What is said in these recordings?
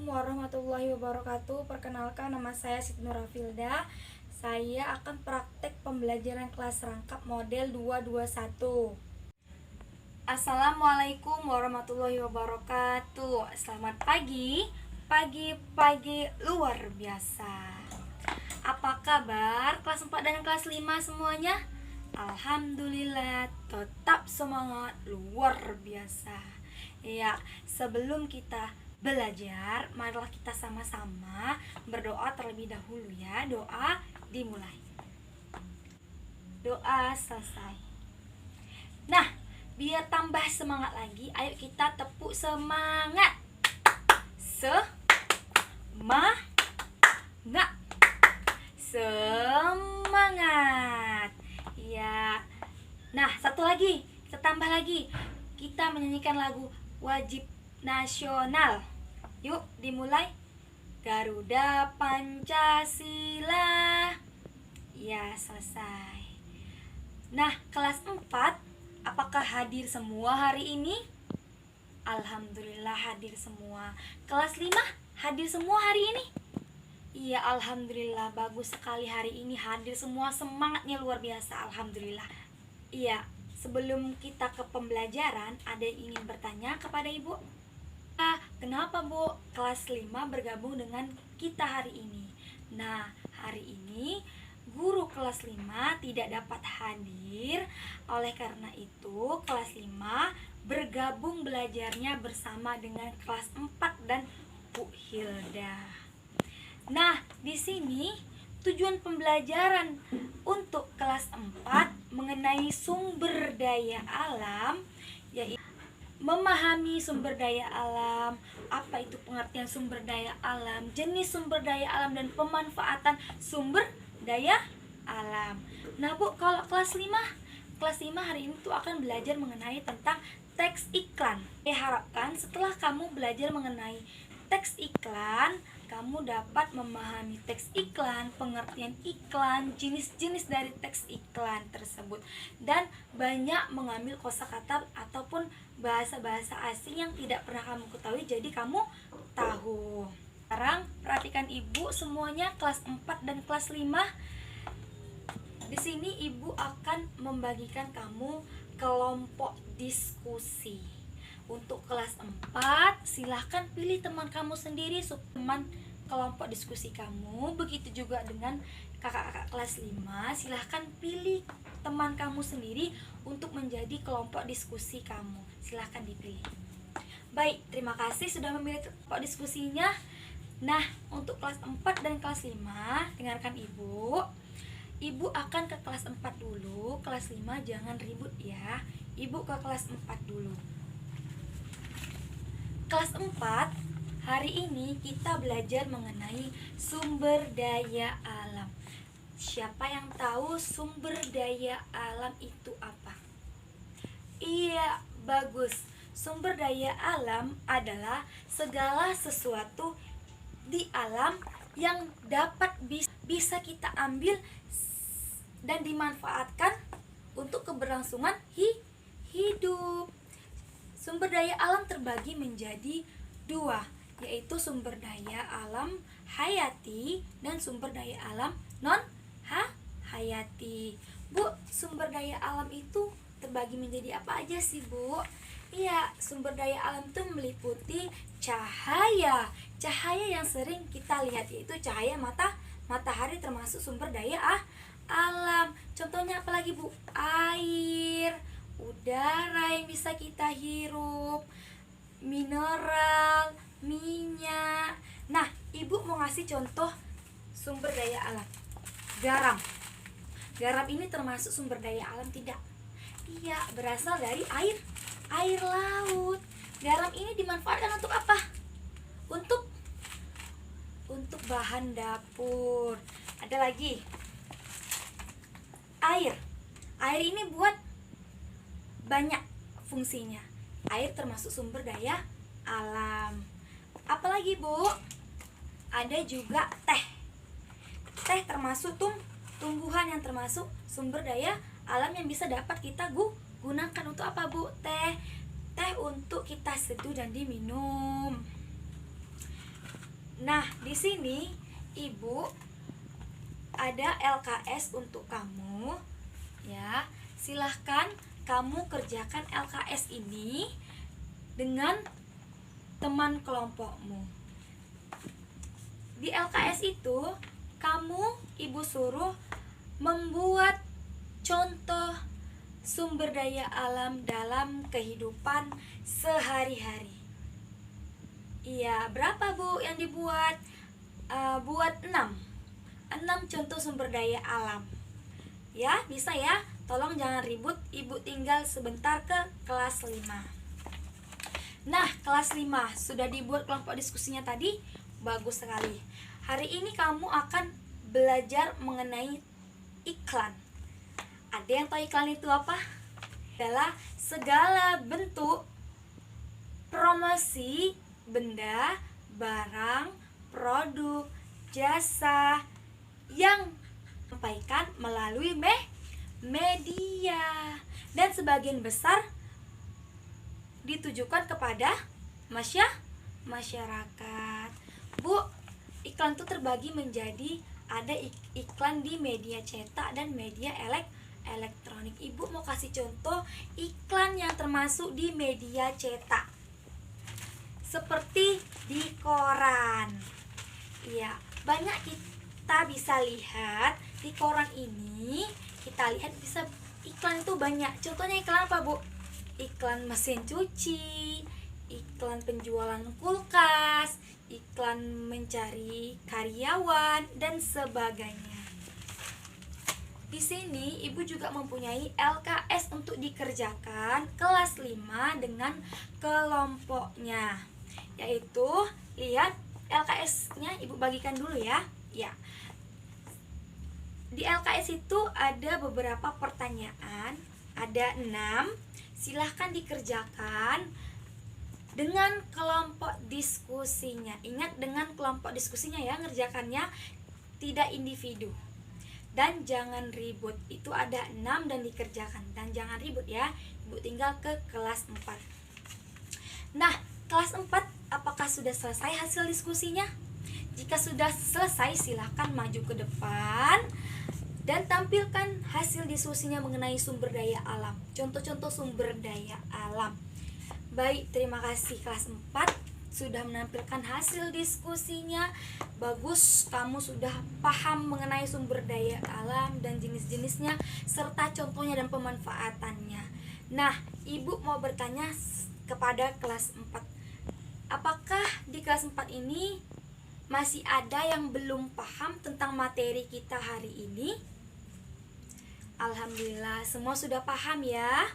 Assalamualaikum warahmatullahi wabarakatuh. Perkenalkan, nama saya Siti Nurafilda. Saya akan praktek pembelajaran kelas rangkap model 221. Assalamualaikum warahmatullahi wabarakatuh. Selamat pagi. Pagi luar biasa. Apa kabar kelas 4 dan kelas 5 semuanya? Alhamdulillah, tetap semangat, luar biasa. Ya, sebelum kita belajar, marilah kita sama-sama berdoa terlebih dahulu ya. Doa dimulai. Doa selesai. Nah, biar tambah semangat lagi, ayo kita tepuk semangat. Semangat. Ya. Nah, satu lagi, kita tambah lagi. Kita menyanyikan lagu wajib nasional. Yuk, dimulai. Garuda Pancasila. Ya, selesai. Nah, kelas 4, apakah hadir semua hari ini? Alhamdulillah hadir semua. Kelas 5 hadir semua hari ini? Iya, alhamdulillah, bagus sekali hari ini hadir semua, semangatnya luar biasa, alhamdulillah. Iya, sebelum kita ke pembelajaran, ada yang ingin bertanya kepada Ibu? Kenapa Bu kelas 5 bergabung dengan kita hari ini? Nah, hari ini guru kelas 5 tidak dapat hadir. Oleh karena itu, kelas 5 bergabung belajarnya bersama dengan kelas 4 dan Bu Hilda. Nah, di sini tujuan pembelajaran untuk kelas 4 mengenai sumber daya alam, yaitu memahami sumber daya alam, apa itu pengertian sumber daya alam, jenis sumber daya alam, dan pemanfaatan sumber daya alam. Nah Bu, kalau kelas 5 hari ini tuh akan belajar mengenai tentang teks iklan. Saya harapkan setelah kamu belajar mengenai teks iklan, kamu dapat memahami teks iklan, pengertian iklan, jenis-jenis dari teks iklan tersebut, dan banyak mengambil kosakata ataupun bahasa-bahasa asing yang tidak pernah kamu ketahui, jadi kamu tahu. Sekarang perhatikan Ibu semuanya, kelas 4 dan kelas 5. Di sini Ibu akan membagikan kamu kelompok diskusi. Untuk kelas 4, silahkan pilih teman kamu sendiri, teman kelompok diskusi kamu. Begitu juga dengan kakak-kakak kelas 5, silahkan pilih teman kamu sendiri untuk menjadi kelompok diskusi kamu. Silahkan dipilih. Baik, terima kasih sudah memilih kelompok diskusinya. Nah, untuk kelas 4 dan kelas 5, dengarkan Ibu. Ibu akan ke kelas 4 dulu. Kelas 5 jangan ribut ya. Ibu ke kelas 4 dulu. Kelas 4, hari ini kita belajar mengenai sumber daya alam. Siapa yang tahu sumber daya alam itu apa? Iya, bagus. Sumber daya alam adalah segala sesuatu di alam yang dapat bisa kita ambil dan dimanfaatkan untuk keberlangsungan hidup. Sumber daya alam terbagi menjadi 2, yaitu sumber daya alam hayati dan sumber daya alam non-hayati. Bu, sumber daya alam itu terbagi menjadi apa aja sih Bu? Iya, sumber daya alam itu meliputi cahaya yang sering kita lihat, yaitu cahaya matahari termasuk sumber daya alam. Contohnya apa lagi Bu? Air, udara yang bisa kita hirup, mineral, minyak. Nah, Ibu mau ngasih contoh sumber daya alam. Garam ini termasuk sumber daya alam tidak? Iya, berasal dari air laut. Garam ini dimanfaatkan untuk apa? Untuk bahan dapur. Ada lagi. Air ini buat banyak fungsinya. Air termasuk sumber daya alam. Apalagi Bu? Ada juga teh termasuk tumbuhan yang termasuk sumber daya alam yang bisa dapat kita gunakan. Untuk apa Bu? Teh untuk kita seduh dan diminum. Nah, di sini Ibu ada LKS untuk kamu ya. Silahkan kamu kerjakan LKS ini dengan teman kelompokmu. Di LKS itu Ibu suruh membuat contoh sumber daya alam dalam kehidupan sehari-hari. Iya, berapa Bu yang dibuat? Buat 6 contoh sumber daya alam. Ya, bisa ya. Tolong jangan ribut, Ibu tinggal sebentar ke kelas 5. Nah, kelas 5 sudah dibuat kelompok diskusinya tadi. Bagus sekali. Hari ini kamu akan belajar mengenai iklan. Ada yang tahu iklan itu apa? Adalah segala bentuk promosi benda, barang, produk, jasa yang disampaikan melalui media, dan sebagian besar ditujukan kepada masyarakat. Bu, iklan itu terbagi menjadi ada iklan di media cetak dan media elektronik. Ibu mau kasih contoh iklan yang termasuk di media cetak, seperti di koran. Iya, banyak kita bisa lihat di koran ini. Kita lihat bisa iklan itu banyak. Contohnya iklan apa, Bu? Iklan mesin cuci, iklan penjualan kulkas, iklan mencari karyawan, dan sebagainya. Di sini Ibu juga mempunyai LKS untuk dikerjakan kelas 5 dengan kelompoknya. Yaitu, lihat LKS-nya Ibu bagikan dulu ya. Ya. Di LKS itu ada beberapa pertanyaan, ada 6. Silahkan dikerjakan dengan kelompok diskusinya. Ingat, dengan kelompok diskusinya ya, ngerjakannya, tidak individu. Dan jangan ribut. Itu ada 6 dan dikerjakan. Dan jangan ribut ya. Ibu tinggal ke kelas 4. Nah, kelas 4 apakah sudah selesai hasil diskusinya? Jika sudah selesai, silahkan maju ke depan dan tampilkan hasil diskusinya mengenai sumber daya alam. Contoh-contoh sumber daya alam. Baik, terima kasih kelas 4 sudah menampilkan hasil diskusinya. Bagus, kamu sudah paham mengenai sumber daya alam dan jenis-jenisnya serta contohnya dan pemanfaatannya. Nah, Ibu mau bertanya kepada kelas 4. Apakah di kelas 4 ini masih ada yang belum paham tentang materi kita hari ini? Alhamdulillah, semua sudah paham ya?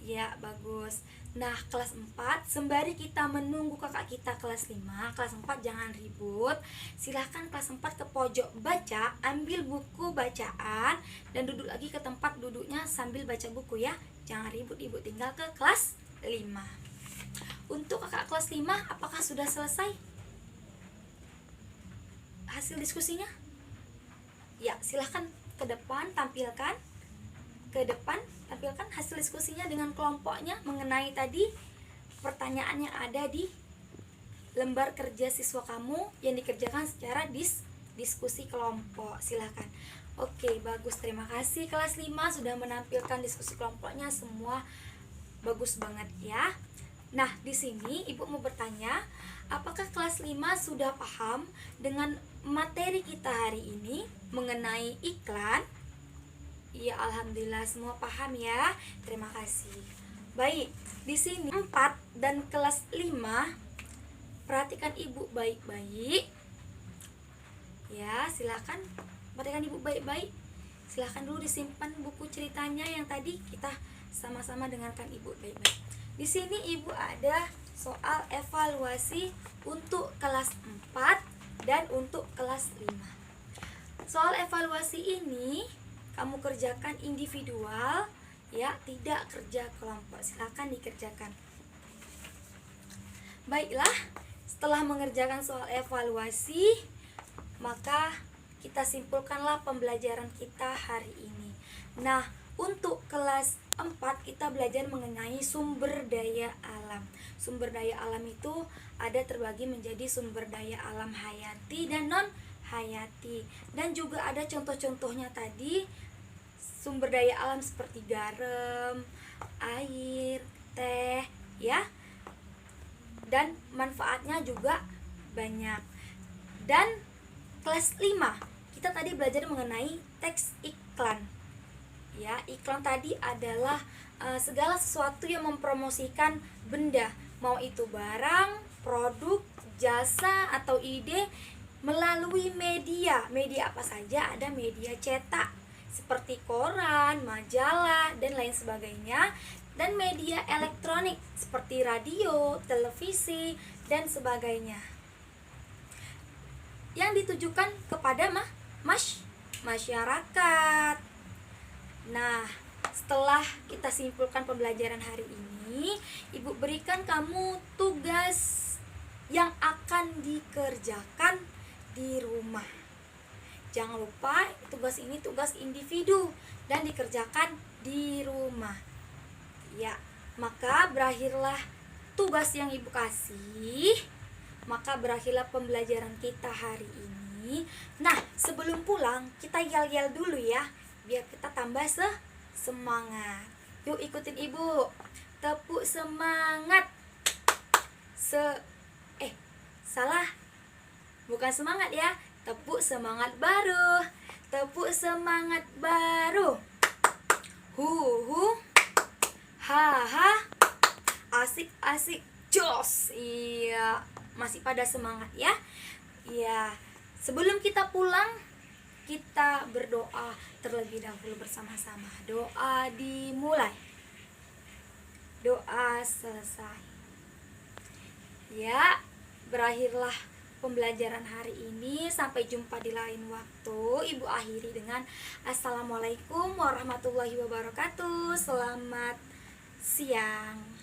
Ya, bagus. Nah, kelas 4, sembari kita menunggu kakak kita kelas 5, kelas 4 jangan ribut. Silahkan kelas 4 ke pojok baca, ambil buku bacaan, dan duduk lagi ke tempat duduknya sambil baca buku ya. Jangan ribut, Ibu tinggal ke kelas 5. Untuk kakak kelas 5, apakah sudah selesai hasil diskusinya? Ya, silahkan ke depan, tampilkan hasil diskusinya dengan kelompoknya mengenai tadi pertanyaan yang ada di lembar kerja siswa kamu yang dikerjakan secara diskusi kelompok. Silahkan. Oke, bagus, terima kasih kelas 5 sudah menampilkan diskusi kelompoknya, semua bagus banget ya. Nah, di sini Ibu mau bertanya, apakah kelas 5 sudah paham dengan materi kita hari ini mengenai iklan? Iya, alhamdulillah semua paham ya. Terima kasih. Baik, di sini 4 dan kelas 5 perhatikan Ibu baik-baik. Ya, silakan perhatikan Ibu baik-baik. Silakan dulu disimpan buku ceritanya yang tadi kita sama-sama dengarkan Ibu baik-baik. Di sini Ibu ada soal evaluasi untuk kelas 4 dan untuk kelas 5. Soal evaluasi ini kamu kerjakan individual ya, tidak kerja kelompok. Silakan dikerjakan. Baiklah, setelah mengerjakan soal evaluasi, maka kita simpulkanlah pembelajaran kita hari ini. Nah, Untuk kelas 4 kita belajar mengenai sumber daya alam. Sumber daya alam itu ada terbagi menjadi sumber daya alam hayati dan non hayati. Dan juga ada contoh-contohnya tadi, sumber daya alam seperti garam, air, teh, ya. Dan manfaatnya juga banyak. Dan kelas 5 kita tadi belajar mengenai teks iklan. Ya, iklan tadi adalah segala sesuatu yang mempromosikan benda, mau itu barang, produk, jasa atau ide melalui media. Media apa saja? Ada media cetak seperti koran, majalah dan lain sebagainya, dan media elektronik seperti radio, televisi dan sebagainya, yang ditujukan kepada masyarakat. Nah, setelah kita simpulkan pembelajaran hari ini, Ibu berikan kamu tugas yang akan dikerjakan di rumah. Jangan lupa, tugas ini tugas individu dan dikerjakan di rumah. Ya, maka berakhirlah tugas yang Ibu kasih. Maka berakhirlah pembelajaran kita hari ini. Nah, sebelum pulang, kita yel-yel dulu ya, biar kita tambah semangat. Yuk ikutin Ibu. Tepuk semangat. Salah. Bukan semangat ya. Tepuk semangat baru. Tepuk semangat baru. Hu. Ha. Asik. Jos. Iya, masih pada semangat ya. Iya. Sebelum kita pulang, kita berdoa terlebih dahulu bersama-sama. Doa dimulai. Doa selesai. Ya, berakhirlah pembelajaran hari ini. Sampai jumpa di lain waktu. Ibu akhiri dengan Assalamualaikum warahmatullahi wabarakatuh. Selamat siang.